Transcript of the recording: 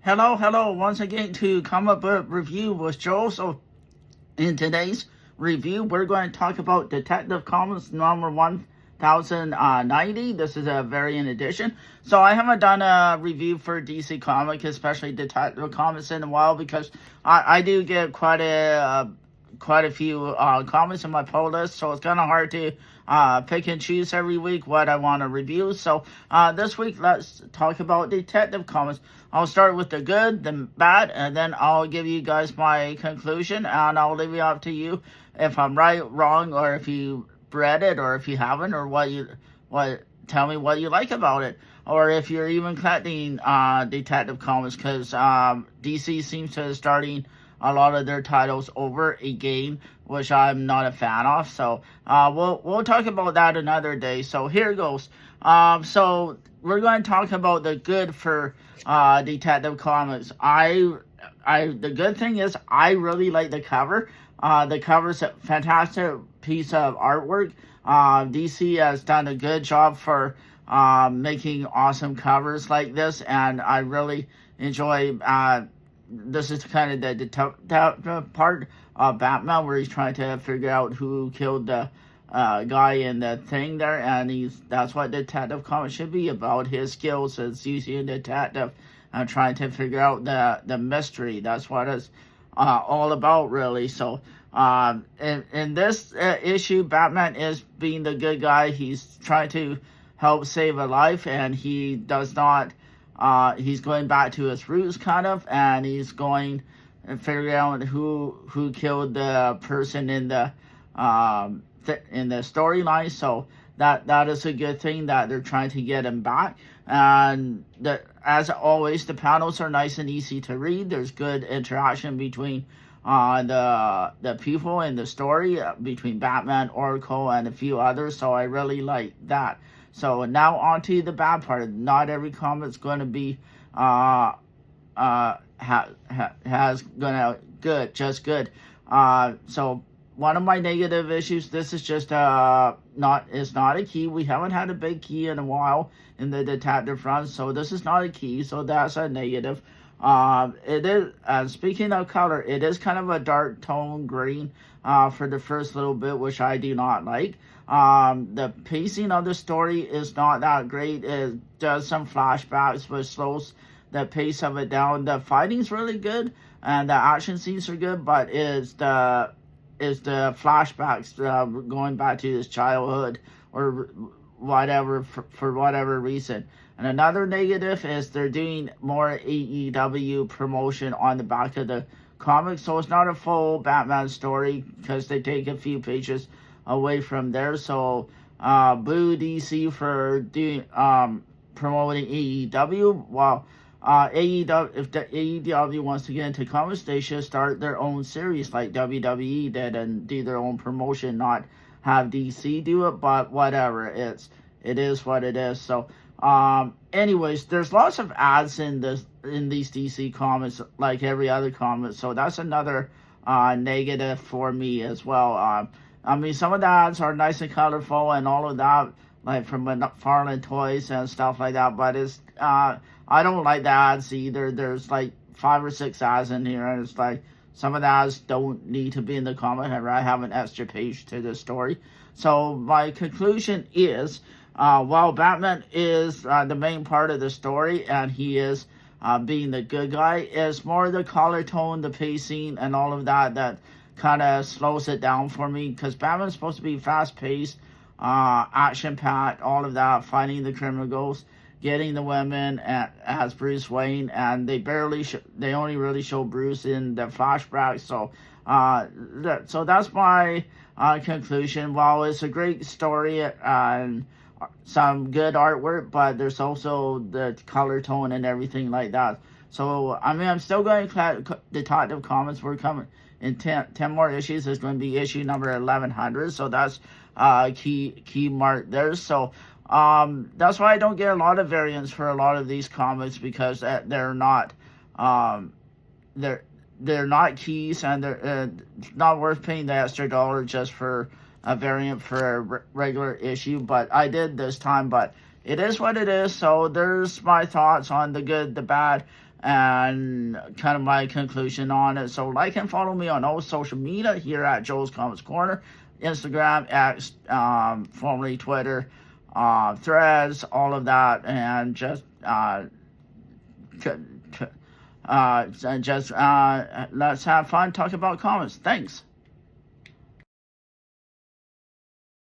Hello, once again to Comic Book Review with Joel. So, in today's review, we're going to talk about Detective Comics number 1090. This is a variant edition. So, I haven't done a review for DC Comics, especially Detective Comics, in a while because I do get quite a few comics in my pull list, so it's kind of hard to pick and choose every week what I want to review. So this week, let's talk about Detective Comics. I'll start with the good, the bad, and then I'll give you guys my conclusion, and I'll leave it up to you if I'm right, wrong, or if you read it, or if you haven't, or tell me what you like about it, or if you're even collecting Detective Comics, because DC seems to be starting a lot of their titles over again, which I'm not a fan of. So we'll talk about that another day. So here goes. So we're going to talk about the good for Detective Comics. The good thing is I really like the cover. The cover's a fantastic piece of artwork. DC has done a good job for making awesome covers like this, and I really enjoy this is kind of the detective part of Batman, where he's trying to figure out who killed the guy in the thing there, and that's what Detective Comics should be about. His skills as using a detective and trying to figure out the mystery. That's what it's all about, really. So in this issue, Batman is being the good guy. He's trying to help save a life, and he does not. He's going back to his roots, kind of, and he's going and figuring out who killed the person in the storyline. So that is a good thing that they're trying to get him back. And as always, the panels are nice and easy to read. There's good interaction between the people in the story, between Batman, Oracle, and a few others. So I really like that. So now on to the bad part. Not every comic's going to be just good. So one of my negative issues. This is just it's not a key. We haven't had a big key in a while in the detective front, so this is not a key. So that's a negative. It is. Speaking of color, it is kind of a dark tone green for the first little bit, which I do not like. The pacing of the story is not that great. It does some flashbacks, which slows the pace of it down. The fighting's really good, and the action scenes are good, but it's the flashbacks going back to his childhood or whatever for whatever reason. And another negative is they're doing more AEW promotion on the back of the comic, so it's not a full Batman story because they take a few pages away from there. So boo DC for doing promoting AEW. While AEW, if the AEW wants to get into comics, they should start their own series like WWE did and do their own promotion, not have DC do it. But whatever, it is what it is. So anyways, there's lots of ads in these DC comics, like every other comic. So that's another negative for me as well. I mean, some of the ads are nice and colorful and all of that, like from McFarlane Toys and stuff like that. But I don't like the ads either. There's like 5 or 6 ads in here, and it's like some of the ads don't need to be in the comic. I'd rather have an extra page to the story. So my conclusion is, while Batman is the main part of the story, and he is being the good guy, it's more the color tone, the pacing, and all of that kind of slows it down for me, because Batman's supposed to be fast-paced, action-packed, all of that, fighting the criminals, getting the women as Bruce Wayne, and they only really show Bruce in the flashbacks. So that's my conclusion. While it's a great story and some good artwork, but there's also the color tone and everything like that. So I mean, I'm still going to collect Detective Comics. We're coming in 10 more issues. There's going to be issue number 1100, so that's key mark there. So that's why I don't get a lot of variants for a lot of these comics, because they're not they're not keys, and they're not worth paying the extra $1 just for a variant for a regular issue. But I did this time, but it is what it is. So there's my thoughts on the good, the bad, and kind of my conclusion on it. So like and follow me on all social media here at Joe's Comics Corner, Instagram, X, formerly Twitter, Threads, all of that, and just let's have fun, talk about comics. Thanks.